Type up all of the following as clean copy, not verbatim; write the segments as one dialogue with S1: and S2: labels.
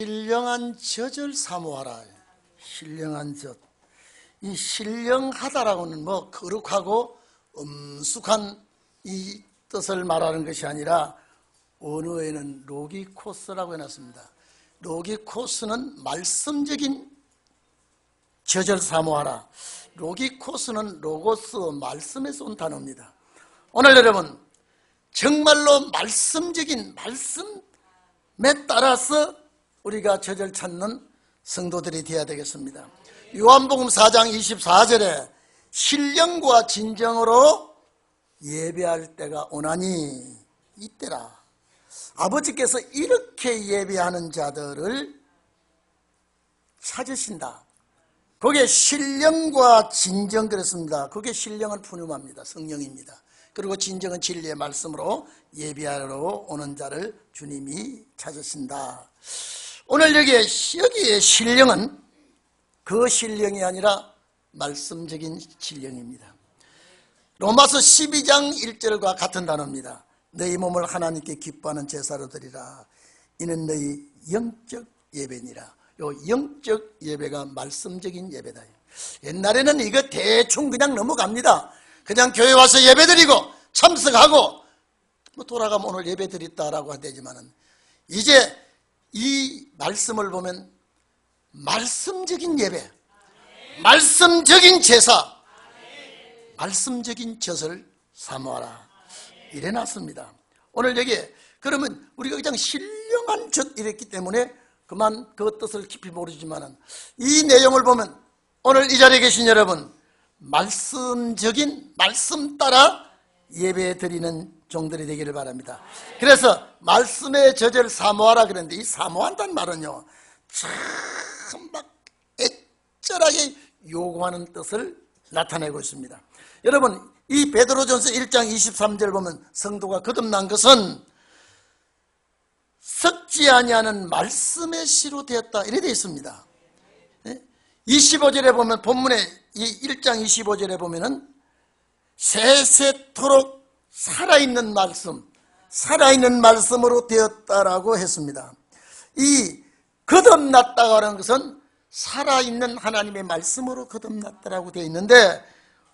S1: 신령한 젖을 사모하라. 신령한 젖. 이 신령하다라고는 뭐 거룩하고 엄숙한 이 뜻을 말하는 것이 아니라 원어에는 로기코스라고 해놨습니다. 로기코스는 말씀적인 젖을 사모하라. 로기코스는 로고스, 말씀에서 온 단어입니다. 오늘 여러분 정말로 말씀적인 말씀에 따라서 우리가 젖을 찾는 성도들이 되어야 되겠습니다. 요한복음 4장 24절에 신령과 진정으로 예배할 때가 오나니 이때라. 아버지께서 이렇게 예배하는 자들을 찾으신다. 그게 신령과 진정 그랬습니다. 그게 신령은 푸념합니다. 성령입니다. 그리고 진정은 진리의 말씀으로 예배하러 오는 자를 주님이 찾으신다. 오늘 여기에 신령은 그 신령이 아니라 말씀적인 신령입니다. 로마서 12장 1절과 같은 단어입니다. 너희 몸을 하나님께 기뻐하는 제사로 드리라. 이는 너희 영적 예배니라. 요 영적 예배가 말씀적인 예배다. 옛날에는 이거 대충 그냥 넘어갑니다. 그냥 교회 와서 예배 드리고 참석하고 뭐 돌아가면 오늘 예배 드렸다라고 하되지만은 이제 이 말씀을 보면 말씀적인 예배, 말씀적인 제사, 말씀적인 젖을 사모하라 이래 놨습니다. 오늘 여기에 그러면 우리가 그냥 신령한 젖 이랬기 때문에 그만 그 뜻을 깊이 모르지만은 이 내용을 보면 오늘 이 자리에 계신 여러분 말씀적인 말씀 따라 예배 드리는 종들이 되기를 바랍니다. 그래서 말씀의 젖을 사모하라 그랬는데 이 사모한다는 말은요 참 막 애절하게 요구하는 뜻을 나타내고 있습니다. 여러분 이 베드로전서 1장 23절 보면 성도가 거듭난 것은 썩지 아니하는 말씀의 씨로 되었다 이래 되어 있습니다. 25절에 보면 본문에 이 1장 25절에 보면은 세세토록 살아있는 말씀, 살아있는 말씀으로 되었다라고 했습니다. 이 거듭났다고 하는 것은 살아있는 하나님의 말씀으로 거듭났다라고 되어 있는데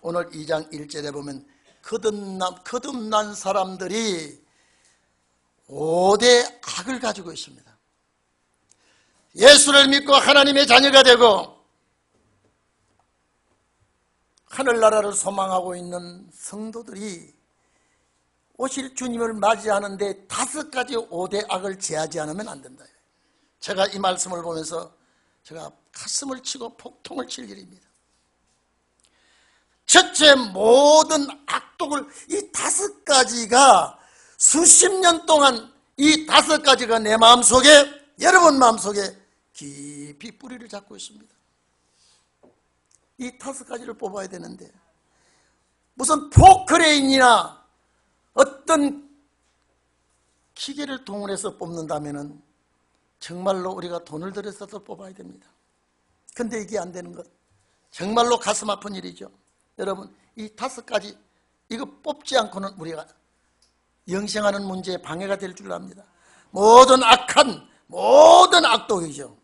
S1: 오늘 2장 1절에 보면 거듭난 사람들이 5대 악을 가지고 있습니다. 예수를 믿고 하나님의 자녀가 되고 하늘나라를 소망하고 있는 성도들이 오실 주님을 맞이하는데 5가지 5대 악을 제하지 않으면 안 된다. 제가 이 말씀을 보면서 제가 가슴을 치고 폭통을 칠 일입니다. 첫째, 모든 악독을 이 5가지가 수십 년 동안 이 5가지가 내 마음속에 여러분 마음속에 깊이 뿌리를 잡고 있습니다. 이 5가지를 뽑아야 되는데 무슨 포크레인이나 어떤 기계를 동원해서 뽑는다면 정말로 우리가 돈을 들여서도 뽑아야 됩니다. 근데 이게 안 되는 것 정말로 가슴 아픈 일이죠. 여러분 이 5가지 이거 뽑지 않고는 우리가 영생하는 문제에 방해가 될 줄 압니다. 모든 악한 모든 악독이죠.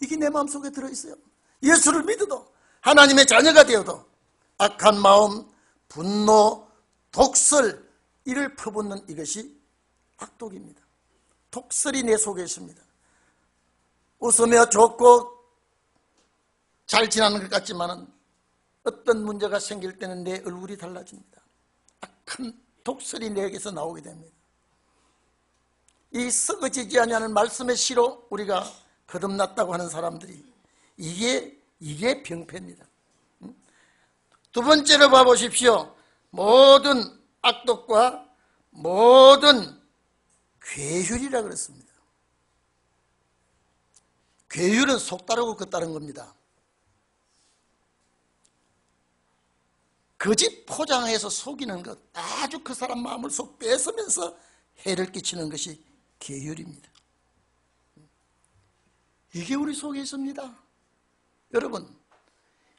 S1: 이게 내 마음속에 들어있어요. 예수를 믿어도 하나님의 자녀가 되어도 악한 마음, 분노, 독설 이를 퍼붓는 이것이 악독입니다. 독설이 내 속에 있습니다. 웃으며 좋고 잘 지나는 것 같지만 어떤 문제가 생길 때는 내 얼굴이 달라집니다. 악한 독설이 내게서 나오게 됩니다. 이 썩어지지 아니하는 말씀의 씨로 우리가 거듭났다고 하는 사람들이 이게 병폐입니다. 두 번째로 봐보십시오. 모든 악독과 모든 괴휼이라 그랬습니다. 괴휼은 속다르고 겉다른 겁니다. 거짓 포장해서 속이는 것, 아주 그 사람 마음을 속 뺏으면서 해를 끼치는 것이 괴휼입니다. 이게 우리 속에 있습니다. 여러분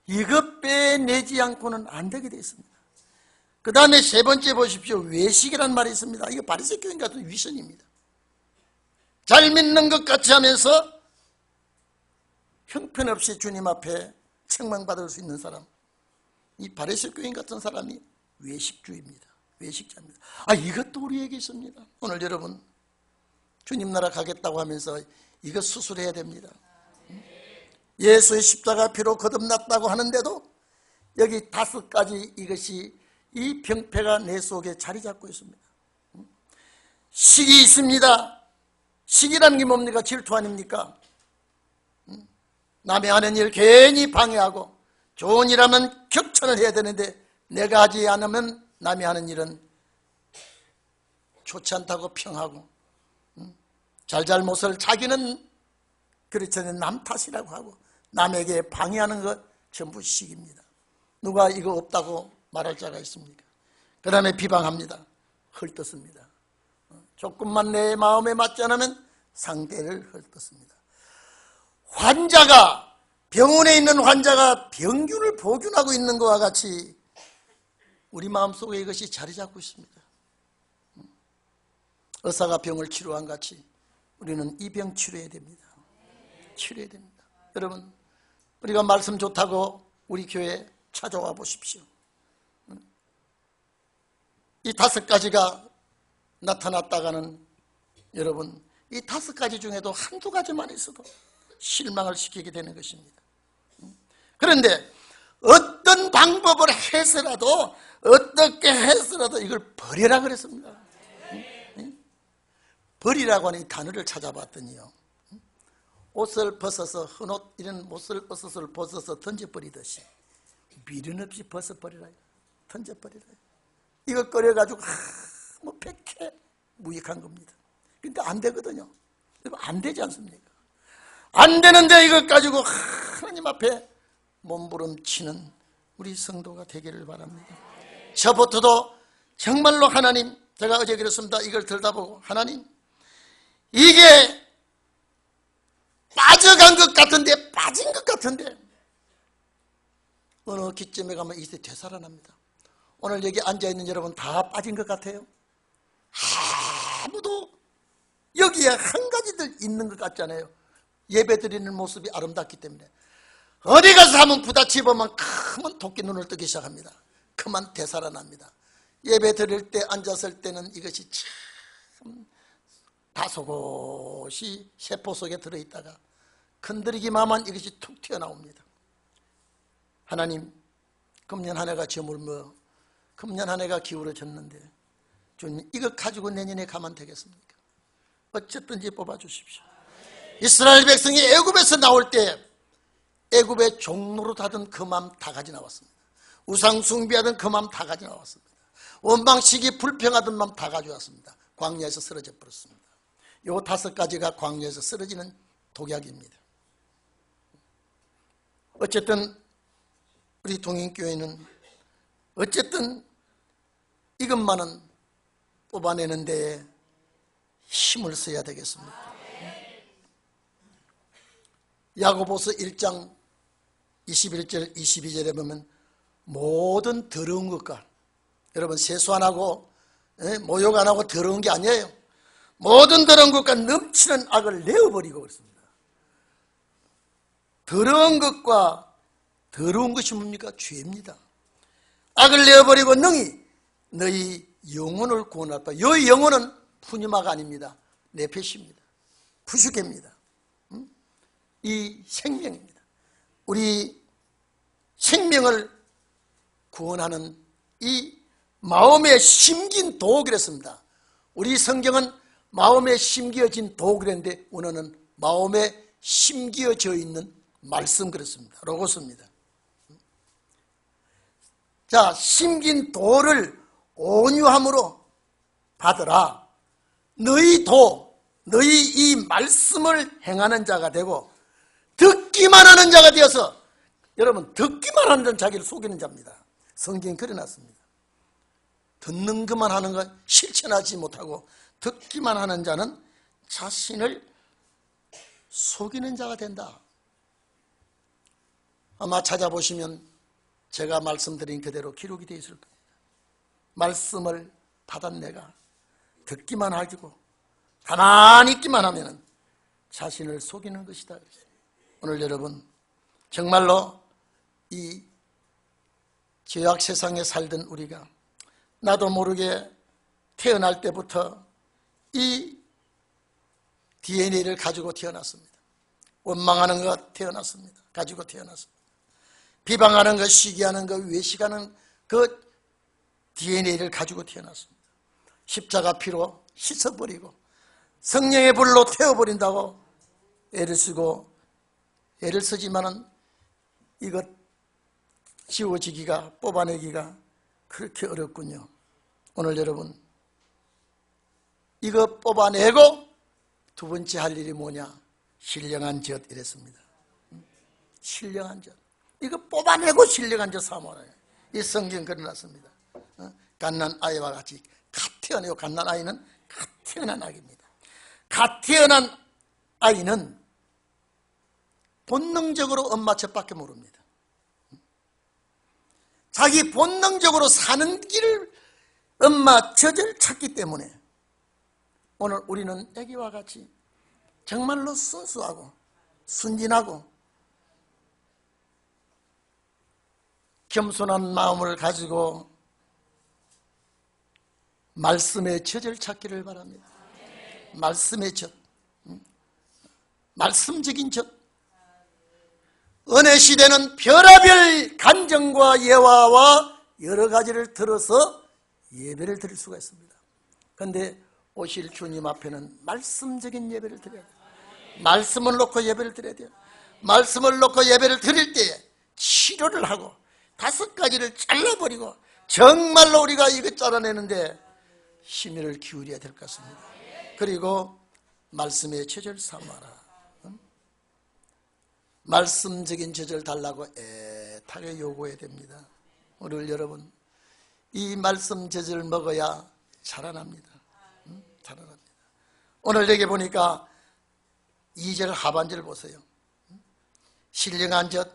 S1: 이것 빼내지 않고는 안 되게 되어 있습니다. 그 다음에 세 번째 보십시오. 외식이라는 말이 있습니다. 이거 바리새교인 같은 위선입니다. 잘 믿는 것 같이 하면서 형편없이 주님 앞에 책망받을 수 있는 사람, 이 바리새 교인 같은 사람이 외식주입니다. 외식자입니다. 이것도 우리에게 있습니다. 오늘 여러분 주님 나라 가겠다고 하면서 이거 수술해야 됩니다. 예수의 십자가 피로 거듭났다고 하는데도 여기 5가지 이것이 이 병폐가 내 속에 자리 잡고 있습니다. 식이 있습니다. 식이라는 게 뭡니까? 질투 아닙니까? 남의 하는 일 괜히 방해하고 좋은 일 하면 격찬을 해야 되는데 내가 하지 않으면 남이 하는 일은 좋지 않다고 평하고 잘잘못을 자기는 그렇지 않은 남 탓이라고 하고 남에게 방해하는 것 전부 식입니다. 누가 이거 없다고 말할 자가 있습니까? 그 다음에 비방합니다. 헐뜯습니다. 조금만 내 마음에 맞지 않으면 상대를 헐뜯습니다. 환자가 병원에 있는 환자가 병균을 보균하고 있는 것과 같이 우리 마음속에 이것이 자리 잡고 있습니다. 의사가 병을 치료한 같이 우리는 이 병 치료해야 됩니다. 치료해야 됩니다. 여러분 우리가 말씀 좋다고 우리 교회 찾아와 보십시오. 이 5가지가 나타났다가는 여러분 이 5가지 중에도 한두 가지만 있어도 실망을 시키게 되는 것입니다. 그런데 어떤 방법을 해서라도 어떻게 해서라도 이걸 버리라 그랬습니다. 버리라고 하는 이 단어를 찾아봤더니요, 옷을 벗어서 헌옷 이런 옷을 벗어서 던져버리듯이 미련 없이 벗어버리라, 던져버리라. 이거 꺼려가지고 뭐 백해 무익한 겁니다. 그러니까 안 되거든요. 안 되지 않습니까? 안 되는데 이것 가지고 하나님 앞에 몸부림치는 우리 성도가 되기를 바랍니다. 저부터도 정말로 하나님, 제가 어제 그랬습니다. 이걸 들다 보고 하나님, 이게 빠져간 것 같은데, 빠진 것 같은데 어느 기점에 가면 이제 되살아납니다. 오늘 여기 앉아있는 여러분 다 빠진 것 같아요? 아무도 여기에 한 가지들 있는 것 같잖아요. 예배 드리는 모습이 아름답기 때문에 어디 가서 한번 부딪히 보면 크면 토끼 눈을 뜨기 시작합니다. 그만 되살아납니다. 예배 드릴 때 앉았을 때는 이것이 참 다소곳이 세포 속에 들어있다가 건드리기만 하면 이것이 툭 튀어나옵니다. 하나님, 금년 한 해가 저물며 금년 한 해가 기울어졌는데 주님 이거 가지고 내년에 가면 되겠습니까? 어쨌든지 뽑아주십시오. 이스라엘 백성이 애굽에서 나올 때 애굽의 종로로 하던 그 마음 다 가지 나왔습니다. 우상 숭배하던 그 마음 다 가지 나왔습니다. 원방식이 불평하던 마음 다 가져왔습니다. 광야에서 쓰러져 버렸습니다. 요 5가지가 광야에서 쓰러지는 독약입니다. 어쨌든 우리 동인교회는 어쨌든 이것만은 뽑아내는 데에 힘을 써야 되겠습니다. 야고보서 1장 21절 22절에 보면 모든 더러운 것과, 여러분 세수 안 하고 모욕 안 하고 더러운 게 아니에요. 모든 더러운 것과 넘치는 악을 내어버리고 그렇습니다. 더러운 것과 더러운 것이 뭡니까? 죄입니다. 악을 내어버리고 능히 너희 영혼을 구원할 바. 이 영혼은 푸뉴마가 아닙니다. 네페시입니다. 푸슈케입니다. 이 생명입니다. 우리 생명을 구원하는 이 마음에 심긴 도 그랬습니다. 우리 성경은 마음에 심겨진 도 그랬는데 오늘은 마음에 심겨져 있는 말씀 그랬습니다. 로고스입니다. 자, 심긴 도를 온유함으로 받으라. 너희 도, 너희 이 말씀을 행하는 자가 되고 듣기만 하는 자가 되어서, 여러분 듣기만 하는 자는 자기를 속이는 자입니다. 성경에 그려놨습니다. 듣는 것만 하는 건 실천하지 못하고 듣기만 하는 자는 자신을 속이는 자가 된다. 아마 찾아보시면 제가 말씀드린 그대로 기록이 되어 있을 겁니다. 말씀을 받은 내가 듣기만 하고 가만히 있기만 하면 자신을 속이는 것이다. 오늘 여러분 정말로 이 죄악 세상에 살던 우리가 나도 모르게 태어날 때부터 이 DNA를 가지고 태어났습니다. 원망하는 것 태어났습니다. 가지고 태어났습니다. 비방하는 것, 시기하는 것, 외식하는 그 DNA를 가지고 태어났습니다. 십자가 피로 씻어버리고 성령의 불로 태워버린다고 애를 쓰지만은 이것 지워지기가, 뽑아내기가 그렇게 어렵군요. 오늘 여러분 이거 뽑아내고 두 번째 할 일이 뭐냐? 신령한 젖 이랬습니다. 신령한 젖. 이거 뽑아내고 신령한 젖 사모하라. 이 성경 그려놨습니다. 갓난 아이와 같이 갓 태어나요. 갓난 아이는 갓 태어난 아기입니다. 갓 태어난 아이는 본능적으로 엄마 젖밖에 모릅니다. 자기 본능적으로 사는 길을 엄마 젖을 찾기 때문에 오늘 우리는 아기와 같이 정말로 순수하고 순진하고 겸손한 마음을 가지고 말씀의 젖을 찾기를 바랍니다. 말씀의 젖, 말씀적인 젖. 은혜 시대는 별의별 간정과 예화와 여러 가지를 들어서 예배를 드릴 수가 있습니다. 그런데 오실 주님 앞에는 말씀적인 예배를 드려야 돼요. 말씀을 놓고 예배를 드려야 돼요. 말씀을 놓고 예배를 드릴 때에 치료를 하고 5가지를 잘라버리고 정말로 우리가 이것 잘라내는데 심혈을 기울여야 될 것 같습니다. 그리고 말씀의 젖을 삼아라. 말씀적인 젖을 달라고 애타게 요구해야 됩니다. 오늘 여러분 이 말씀 젖을 먹어야 자라납니다. 자라납니다. 오늘 여기 보니까 2절 하반절 보세요. 신령한 젖,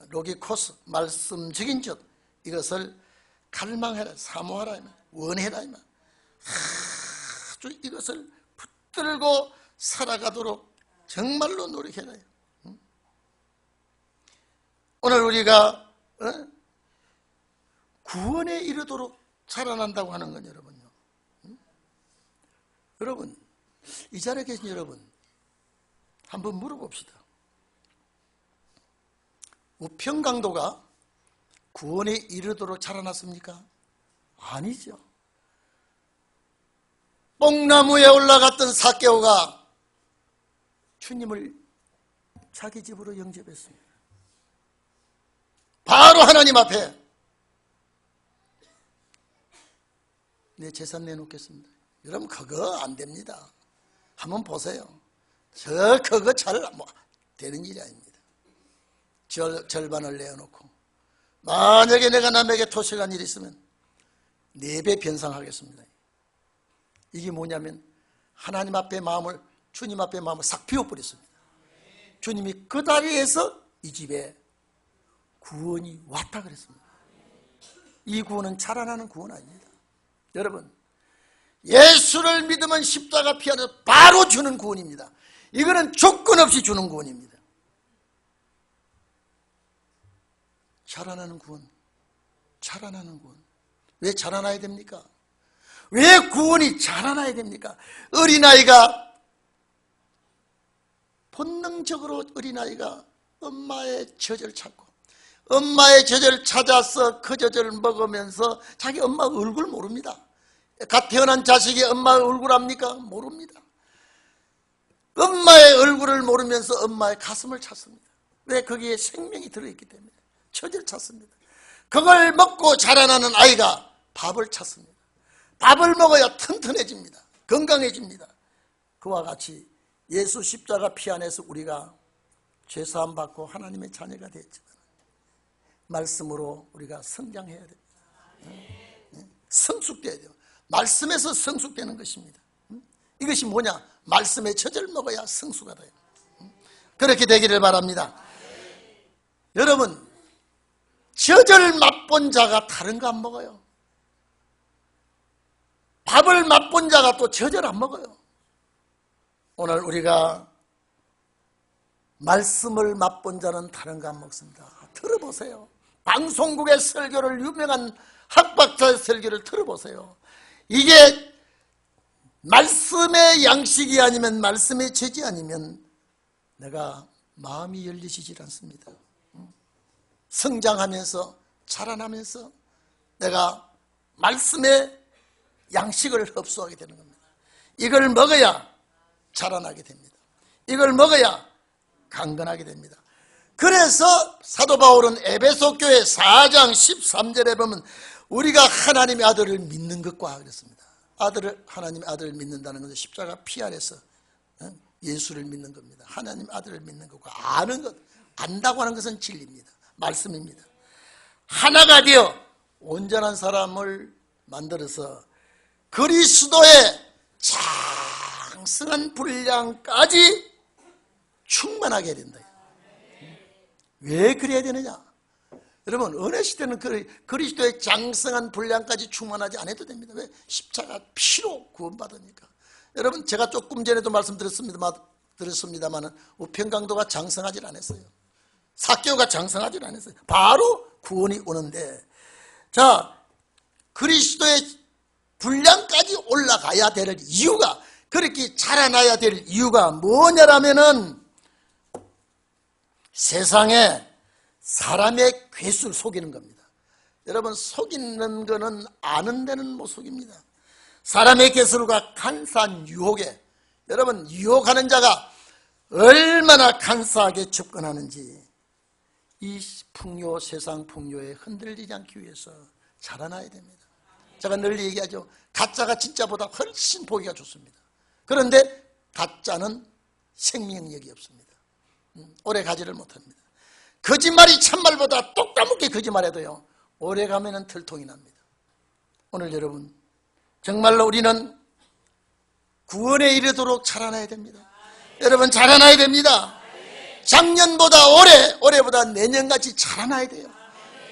S1: 로기코스, 말씀적인 젖, 이것을 갈망해라, 사모하라, 원해라. 아주 이것을 붙들고 살아가도록 정말로 노력해라. 오늘 우리가 구원에 이르도록 자라난다고 하는 건 여러분요. 여러분, 이 자리에 계신 여러분 한번 물어봅시다. 우평강도가 구원에 이르도록 자라났습니까? 아니죠. 뽕나무에 올라갔던 삭개오가 주님을 자기 집으로 영접했습니다. 바로 하나님 앞에 내 재산 내놓겠습니다. 여러분 그거 안 됩니다. 한번 보세요. 그거 잘 되는 일이 아닙니다. 절반을 내어놓고 만약에 내가 남에게 토식한 일이 있으면 4배 변상하겠습니다. 이게 뭐냐면 하나님 앞에 마음을, 주님 앞에 마음을 싹 비워버렸습니다. 주님이 그 다리에서 이 집에 구원이 왔다 그랬습니다. 이 구원은 자라나는 구원 아닙니다. 여러분 예수를 믿으면 십자가 피 안에서 바로 주는 구원입니다. 이거는 조건 없이 주는 구원입니다. 자라나는 구원, 자라나는 구원. 왜 자라나야 됩니까? 왜 구원이 자라나야 됩니까? 어린아이가 본능적으로 어린아이가 엄마의 젖을 찾고 엄마의 젖을 찾아서 그 젖을 먹으면서 자기 엄마 얼굴 모릅니다. 갓 태어난 자식이 엄마의 얼굴 압니까? 모릅니다. 엄마의 얼굴을 모르면서 엄마의 가슴을 찾습니다. 왜? 거기에 생명이 들어있기 때문에 젖을 찾습니다. 그걸 먹고 자라나는 아이가 밥을 찾습니다. 밥을 먹어야 튼튼해집니다. 건강해집니다. 그와 같이 예수 십자가 피 안에서 우리가 죄사함 받고 하나님의 자녀가 되었지만 말씀으로 우리가 성장해야 됩니다. 성숙돼야 돼요. 말씀에서 성숙되는 것입니다. 이것이 뭐냐? 말씀의 젖을 먹어야 성수가 돼요. 그렇게 되기를 바랍니다. 여러분 젖을 맛본 자가 다른 거 안 먹어요. 밥을 맛본 자가 또 젖을 안 먹어요. 오늘 우리가 말씀을 맛본 자는 다른 감 먹습니다. 들어보세요. 방송국의 설교를, 유명한 학박자의 설교를 들어보세요. 이게 말씀의 양식이 아니면, 말씀의 죄지 아니면 내가 마음이 열리지질 않습니다. 성장하면서, 자라나면서 내가 말씀의 양식을 흡수하게 되는 겁니다. 이걸 먹어야 자라나게 됩니다. 이걸 먹어야 강건하게 됩니다. 그래서 사도 바울은 에베소 교회 4장 13절에 보면 우리가 하나님의 아들을 믿는 것과 그랬습니다. 하나님의 아들을 믿는다는 것은 십자가 피 아래서 예수를 믿는 겁니다. 하나님 아들을 믿는 것과 아는 것, 안다고 하는 것은 진리입니다. 말씀입니다. 하나가 되어 온전한 사람을 만들어서 그리스도의 장성한 분량까지 충만하게 된다. 왜 그래야 되느냐? 여러분, 어느 시대는 그리스도의 장성한 분량까지 충만하지 않아도 됩니다. 왜? 십자가 피로 구원받으니까. 여러분, 제가 조금 전에도 말씀드렸습니다만 우편강도가 장성하지 않았어요. 사개오가 장성하지 않았어요. 바로 구원이 오는데, 자, 그리스도의 분량까지 올라가야 될 이유가, 그렇게 자라나야 될 이유가 뭐냐라면은 세상에 사람의 괴수를 속이는 겁니다. 여러분, 속이는 거는 아는 데는 못 속입니다. 사람의 괴술과 간사한 유혹에, 여러분, 유혹하는 자가 얼마나 간사하게 접근하는지 이 풍요, 세상 풍요에 흔들리지 않기 위해서 자라나야 됩니다. 제가 늘 얘기하죠. 가짜가 진짜보다 훨씬 보기가 좋습니다. 그런데 가짜는 생명력이 없습니다. 오래 가지를 못합니다. 거짓말이 참말보다 똑따먹게 거짓말해도요, 오래 가면은 들통이 납니다. 오늘 여러분, 정말로 우리는 구원에 이르도록 자라나야 됩니다. 여러분, 자라나야 됩니다. 작년보다 올해보다 내년같이 자라나야 돼요.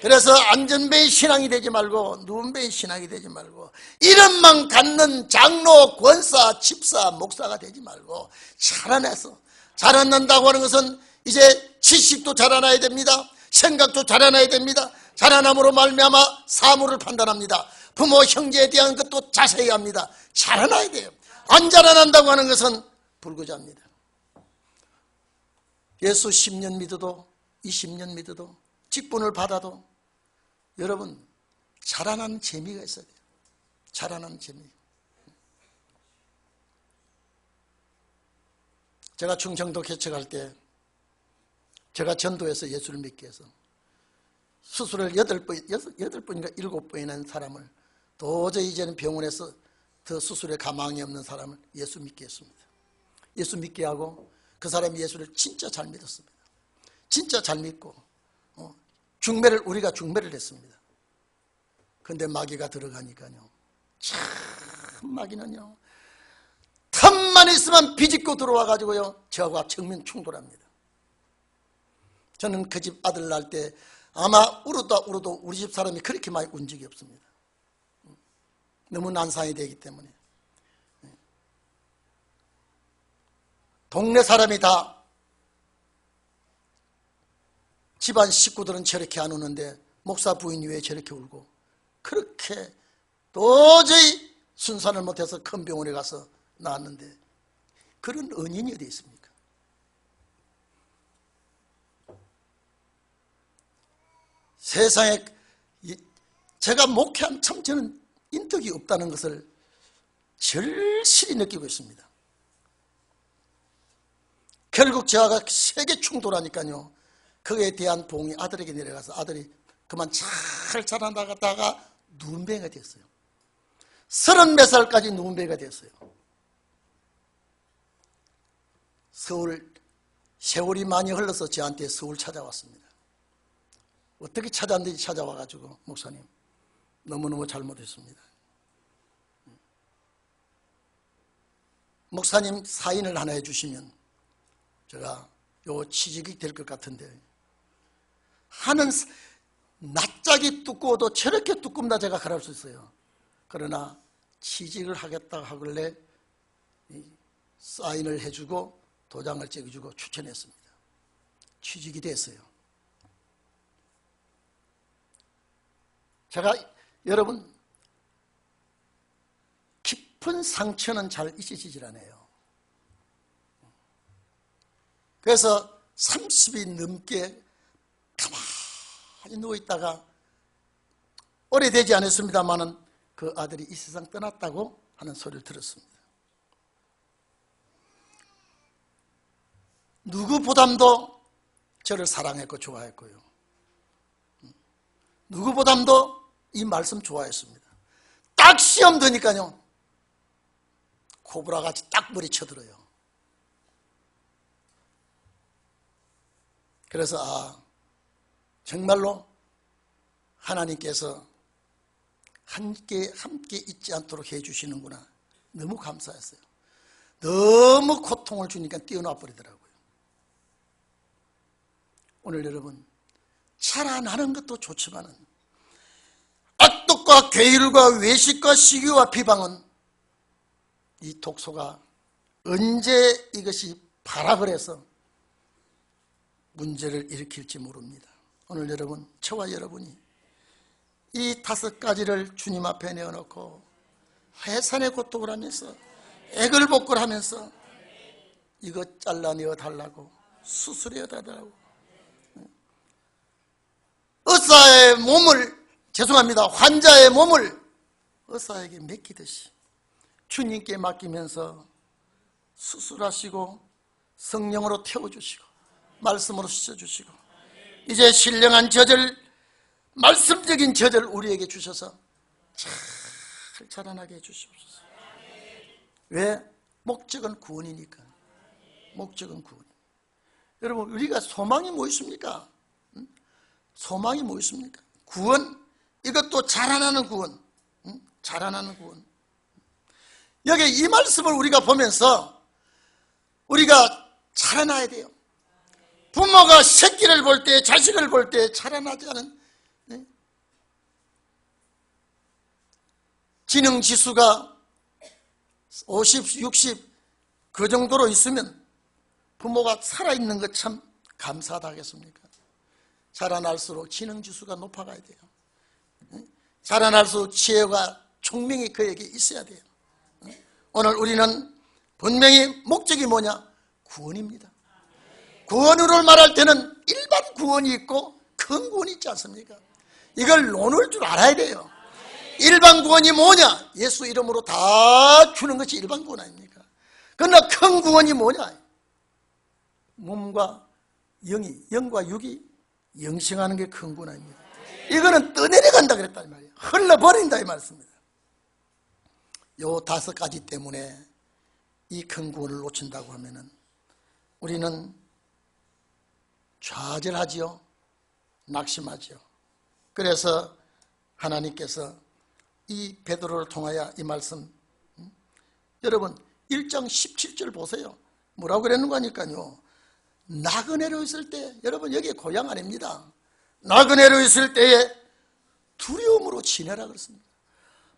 S1: 그래서 안전배의 신앙이 되지 말고 누운배의 신앙이 되지 말고 이름만 갖는 장로, 권사, 집사, 목사가 되지 말고 자라나서, 자라난다고 하는 것은 이제 지식도 자라나야 됩니다. 생각도 자라나야 됩니다. 자라남으로 말미암아 사물을 판단합니다. 부모, 형제에 대한 것도 자세히 합니다. 자라나야 돼요. 안 자라난다고 하는 것은 불구자입니다. 예수 10년 믿어도 20년 믿어도 직분을 받아도 여러분, 자라나는 재미가 있어야 돼요. 자라나는 재미. 제가 충청도 개척할 때 제가 전도해서 예수를 믿게 해서 수술을 8번인가 7번이나 한 사람을 도저히 이제는 병원에서 더 수술에 가망이 없는 사람을 예수 믿게 했습니다. 예수 믿게 하고 그 사람이 예수를 진짜 잘 믿었습니다. 진짜 잘 믿고 우리가 중매를 했습니다. 그런데 마귀가 들어가니까요, 참 마귀는요, 틈만 있으면 비집고 들어와가지고요, 저하고 정면 충돌합니다. 저는 그 집 아들 낳을 때 아마 울어도 우리 집 사람이 그렇게 많이 운 적이 없습니다. 너무 난상이 되기 때문에. 동네 사람이 다, 집안 식구들은 저렇게 안 우는데 목사 부인이 왜 저렇게 울고, 그렇게 도저히 순산을 못해서 큰 병원에 가서 낳았는데 그런 은인이 어디 있습니까? 세상에 제가 목회한 참 저는 인덕이 없다는 것을 절실히 느끼고 있습니다. 결국 저하가 세게 충돌하니까요, 그에 대한 봉이 아들에게 내려가서 아들이 그만 잘 자라나다가 누운배가 됐어요. 30몇 살까지 누운배가 됐어요. 세월이 많이 흘러서 저한테 서울 찾아왔습니다. 어떻게 찾아왔는지 찾아와가지고, 목사님 너무너무 잘못했습니다. 목사님 사인을 하나 해주시면 제가 요 취직이 될 것 같은데, 하는 낯짝이 두꺼워도 저렇게 두껍다 제가 가랄 수 있어요. 그러나 취직을 하겠다 하길래 사인을 해주고 도장을 찍어주고 추천했습니다. 취직이 됐어요. 제가 여러분 깊은 상처는 잘 잊혀지질 않아요. 그래서 30이 넘게 가만히 누워있다가 오래되지 않았습니다마는 그 아들이 이 세상 떠났다고 하는 소리를 들었습니다. 누구보담도 저를 사랑했고 좋아했고요. 누구보담도 이 말씀 좋아했습니다. 딱 시험 드니까요, 코브라같이 딱 머리 쳐들어요. 그래서 정말로 하나님께서 함께 잊지 않도록 해주시는구나. 너무 감사했어요. 너무 고통을 주니까 뛰어나 버리더라고요. 오늘 여러분, 자라나는 것도 좋지만은 악독과 괴율과 외식과 시기와 비방은 이 독소가 언제 이것이 발악을 해서 문제를 일으킬지 모릅니다. 오늘 여러분, 저와 여러분이 이 5가지를 주님 앞에 내어놓고 해산의 고통을 하면서 애걸복걸 하면서 이거 잘라내어 달라고, 수술해 달라고, 의사의 몸을, 환자의 몸을 의사에게 맡기듯이 주님께 맡기면서 수술하시고 성령으로 태워주시고 말씀으로 씻어주시고 이제 신령한 저절, 말씀적인 저절 우리에게 주셔서 잘 자라나게 해주시옵소서. 왜? 목적은 구원이니까. 목적은 구원. 여러분, 우리가 소망이 뭐 있습니까? 소망이 뭐 있습니까? 구원, 이것도 자라나는 구원. 자라나는 구원. 여기 이 말씀을 우리가 보면서 우리가 자라나야 돼요. 부모가 새끼를 볼 때, 자식을 볼 때 자라나지 않은, 지능지수가 50, 60 그 정도로 있으면 부모가 살아있는 것 참 감사하다 하겠습니까? 자라날수록 지능지수가 높아가야 돼요. 자라날수록 지혜와 총명이 그에게 있어야 돼요. 오늘 우리는 분명히 목적이 뭐냐? 구원입니다. 구원으로 말할 때는 일반 구원이 있고 큰 구원이 있지 않습니까? 이걸 논을 줄 알아야 돼요. 일반 구원이 뭐냐? 예수 이름으로 다 주는 것이 일반 구원 아닙니까? 그러나 큰 구원이 뭐냐? 몸과 영과 육이 영생하는 게 큰 구원 아닙니까? 이거는 떠내려간다 그랬다 이 말이에요. 흘러버린다 이 말씀입니다. 요 5가지 때문에 이 큰 구원을 놓친다고 하면은 우리는 좌절하지요, 낙심하지요. 그래서 하나님께서 이 베드로를 통하여 이 말씀, 여러분 1장 17절 보세요. 뭐라고 그랬는 거니까요. 나그네로 있을 때, 여러분 여기 고향 아닙니다. 나그네로 있을 때에 두려움으로 지내라 그랬습니다.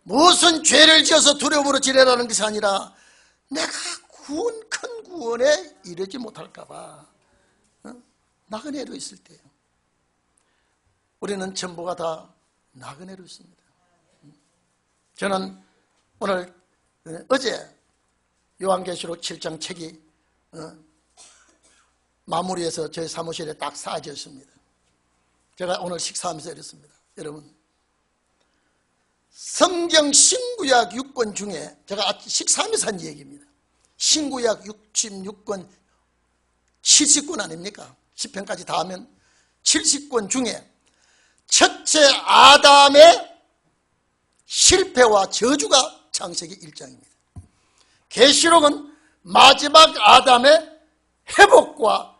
S1: 무슨 죄를 지어서 두려움으로 지내라는 것이 아니라 내가 큰 구원에 이르지 못할까 봐 나그네로 있을 때요. 우리는 전부가 다 나그네로 있습니다. 저는 오늘 어제 요한계시록 7장 책이 마무리해서 저희 사무실에 딱 쌓여졌습니다. 제가 오늘 식사하면서 이랬습니다. 여러분, 성경 신구약 6권 중에 제가 식사하면서 한 얘기입니다. 신구약 66권 70권 아닙니까? 10편까지 다 하면 70권 중에 첫째 아담의 실패와 저주가 창세기 1장입니다. 계시록은 마지막 아담의 회복과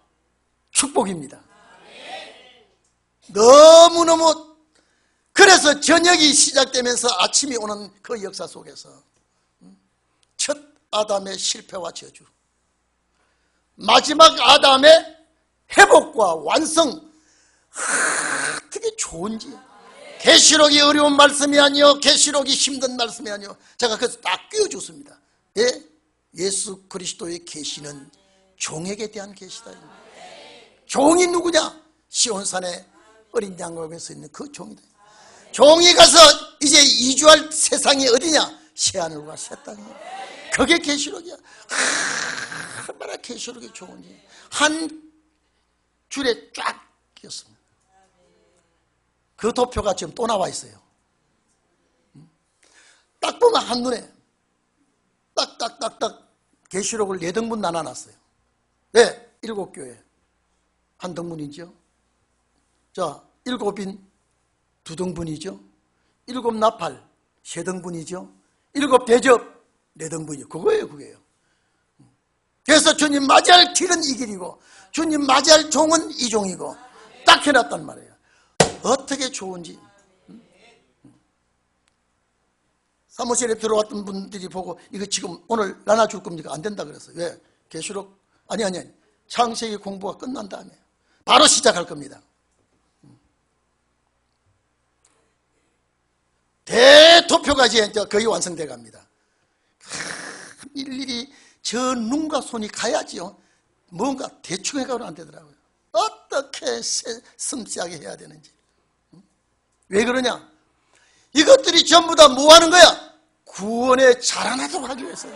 S1: 축복입니다. 너무너무, 그래서 저녁이 시작되면서 아침이 오는 그 역사 속에서 첫 아담의 실패와 저주, 마지막 아담의 회복과 완성, 어떻게 좋은지. 계시록이 어려운 말씀이 아니요, 계시록이 힘든 말씀이 아니요, 제가 그래서 딱 끼워줬습니다. 예? 예수 그리스도의 계시는 종에게 대한 계시다. 종이 누구냐? 시온산에 어린 양각에 서 있는 그 종이다. 종이 가서 이제 이주할 세상이 어디냐? 새하늘과 새 땅이야. 그게 계시록이야. 얼마나 계시록이 좋은지. 한 줄에 쫙 끼었습니다. 그 도표가 지금 또 나와 있어요. 딱 보면 한눈에 딱딱딱딱 계시록을 4등분 나눠놨어요. 네, 7교회 한 등분이죠. 자, 7인 2등분이죠. 7나팔 3등분이죠. 7대접 4등분이요. 그거예요, 그게요. 그래서 주님 맞이할 길은 이 길이고 주님 맞이할 종은 이 종이고 딱 해놨단 말이에요. 어떻게 좋은지. 사무실에 들어왔던 분들이 보고 이거 지금 오늘 나눠줄 겁니까? 안 된다 그랬어요. 왜? 계시록 아니 창세기 공부가 끝난 다음에 바로 시작할 겁니다. 대도표가 이제 거의 완성돼 갑니다. 일일이 저 눈과 손이 가야지요. 뭔가 대충 해가면 안 되더라고요. 어떻게 섬세하게 해야 되는지. 왜 그러냐? 이것들이 전부 다 뭐 하는 거야? 구원에 자라나도록 하기 위해서요.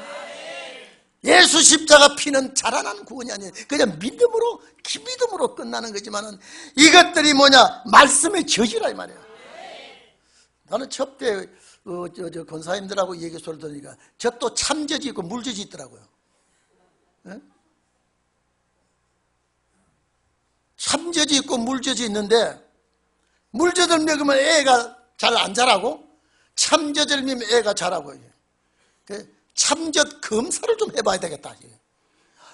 S1: 예수 십자가 피는 자라난 구원이 아니에요. 그냥 믿음으로, 기믿음으로 끝나는 거지만은 이것들이 뭐냐? 말씀의 저지라 이 말이에요. 나는 첩대 권사님들하고 얘기 소리 들으니까 저 또 참저지 있고 물저지 있더라고요. 네? 참저지 있고 물저지 있는데 물젖을 먹으면 애가 잘 안 자라고 참젖을 먹으면 애가 자라고. 참젖 검사를 좀 해봐야 되겠다.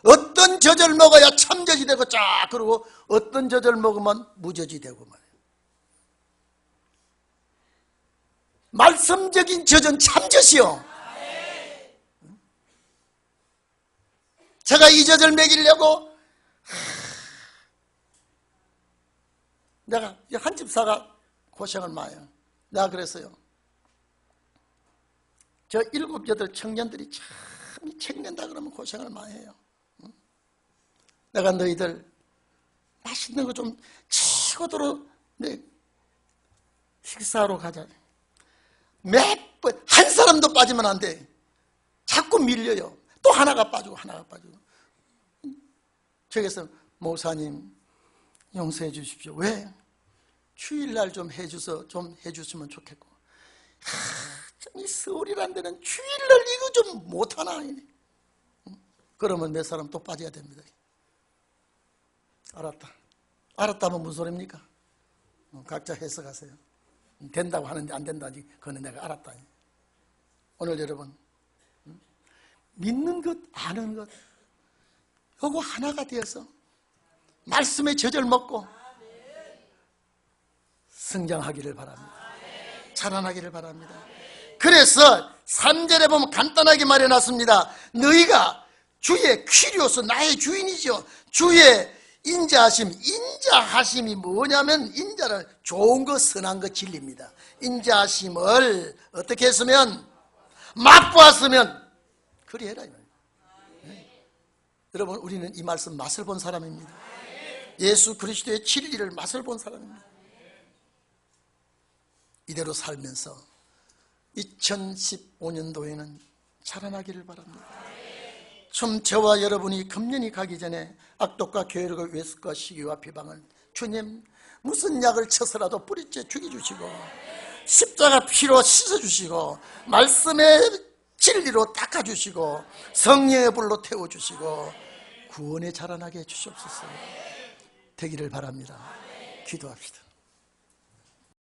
S1: 어떤 젖을 먹어야 참젖이 되고 쫙 그러고 어떤 젖을 먹으면 무젖이 되고 말이에요. 말씀적인 젖은 참젖이요. 제가 이 젖을 먹이려고 내가 한 집사가 고생을 많이 해요. 내가 그랬어요. 저 7, 8 청년들이 참 책낸다 그러면 고생을 많이 해요. 내가 너희들 맛있는 거 좀 최고도로 식사하러 가자. 몇 번 한 사람도 빠지면 안 돼. 자꾸 밀려요. 또 하나가 빠지고 하나가 빠지고. 저기서 목사님 용서해 주십시오. 왜? 주일날 좀 해주시면 좋겠고. 이 서울이란 데는 주일날 이거 좀 못하나? 그러면 몇 사람 또 빠져야 됩니다. 알았다. 알았다면 무슨 소리입니까? 각자 해석하세요. 된다고 하는데 안 된다니 그거는 내가 알았다. 오늘 여러분 믿는 것, 아는 것 요거 하나가 되어서 말씀의 젖을 먹고 성장하기를 바랍니다. 자라나기를 바랍니다. 그래서 3절에 보면 간단하게 말해놨습니다. 너희가 주의 퀴리오스, 나의 주인이죠. 주의 인자하심, 인자하심이 뭐냐면 인자를 좋은 거, 선한 거, 진리입니다. 인자하심을 어떻게 했으면 맛보았으면 그리 해라. 네. 여러분 우리는 이 말씀 맛을 본 사람입니다. 예수 그리스도의 진리를 맛을 본 사람입니다. 이대로 살면서 2015년도에는 자라나기를 바랍니다. 좀 저와 여러분이 금년이 가기 전에 악독과 괴력과 외습과 시기와 비방을 주님 무슨 약을 쳐서라도 뿌리째 죽여주시고 십자가 피로 씻어주시고 말씀의 진리로 닦아주시고 성령의 불로 태워주시고 구원에 자라나게 해주시옵소서. 되기를 바랍니다. 기도합시다.